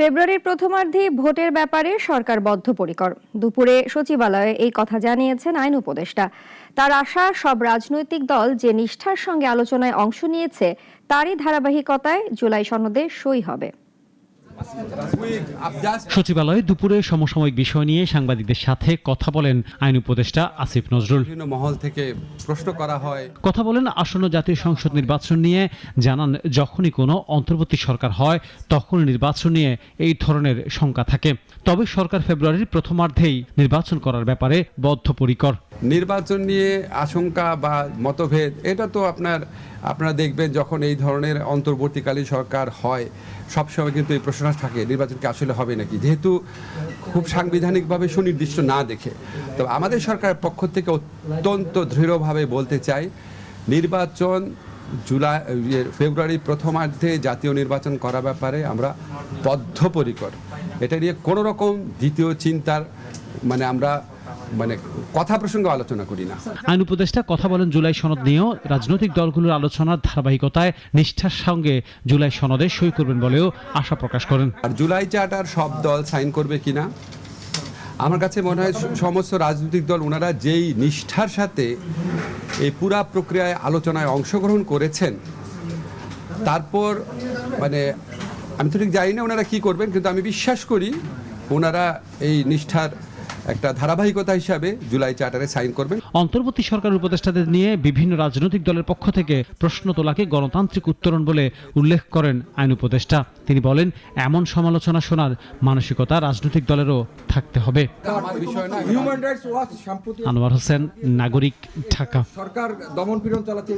ফেব্রুয়ারির প্রথমার্ধে ভোটের ব্যাপারে সরকার বদ্ধপরিকর। দুপুরে সচিবালয়ে এই কথা জানিয়েছেন আইন উপদেষ্টা। তার আশা, সব রাজনৈতিক দল যে নিষ্ঠার সঙ্গে আলোচনায় অংশ নিয়েছে তারই ধারাবাহিকতায় জুলাই সনদে সই হবে। সচিবালয়ে দুপুরে সমসাময়িক বিষয় নিয়ে সাংবাদিকদের সাথে কথা বলেন আইন উপদেষ্টা আসিফ নজরুল। বিভিন্ন মহল থেকে প্রশ্ন করা হয়। কথা বলেন আসন্ন জাতীয় সংসদ নির্বাচন নিয়ে। জানান, যখনই কোনো অন্তর্বর্তী সরকার হয় তখন নির্বাচন নিয়ে এই ধরনের শঙ্কা থাকে। তবে সরকার ফেব্রুয়ারির প্রথমার্ধেই নির্বাচন করার ব্যাপারে বদ্ধপরিকর। নির্বাচন নিয়ে আশঙ্কা বা মতভেদ এটা তো আপনারা দেখবেন, যখন এই ধরনের অন্তর্বর্তীকালীন সরকার হয় সবসময় কিন্তু এই প্রশ্নটা থাকে, নির্বাচন কি আসলে হবে নাকি, যেহেতু খুব সাংবিধানিকভাবে সুনির্দিষ্ট না দেখে। তবে আমাদের সরকারের পক্ষ থেকে অত্যন্ত দৃঢ়ভাবে বলতে চাই, নির্বাচন ফেব্রুয়ারির প্রথমার্ধে জাতীয় নির্বাচন করার ব্যাপারে আমরা বদ্ধপরিকর। এটা নিয়ে কোনো রকম দ্বিতীয় চিন্তার আমরা কথা প্রসঙ্গে আলোচনা করি না। আইন উপদেষ্টা কথা বলেন জুলাই সনদ নিয়েও রাজনৈতিক দলগুলোর আলোচনার ধারাবাহিকতায় নিষ্ঠার সঙ্গে জুলাই সনদে সই করবেন বলেও আশা প্রকাশ করেন। আর জুলাই চার্টার সব দল সাইন করবে কিনা, আমার কাছে মনে হয় সমস্ত রাজনৈতিক দল ওনারা যেই নিষ্ঠার সাথে এই পুরা প্রক্রিয়ায় আলোচনায় অংশগ্রহণ করেছেন, তারপর আমি তো ঠিক জানি না ওনারা কি করবেন, কিন্তু আমি বিশ্বাস করি ওনারা এই নিষ্ঠার একটা ধারাবাহিকতা হিসাবে জুলাই চার্টারে সাইন করবেন। অন্তর্বর্তী সরকার উপদেষ্টাদের নিয়ে বিভিন্ন রাজনৈতিক দলের পক্ষ থেকে প্রশ্ন তোলাকে গণতান্ত্রিক উত্তরণ বলে উল্লেখ করেন আইন উপদেষ্টা। তিনি বলেন, এমন সমালোচনা শোনার মানসিকতা রাজনৈতিক দলেরও থাকতে হবে। হিউম্যান রাইটস ওয়াচ সাম্প্রতিক আনোয়ার হোসেন, নাগরিক, ঢাকা। সরকার দমন পীড়ন চালাচ্ছে।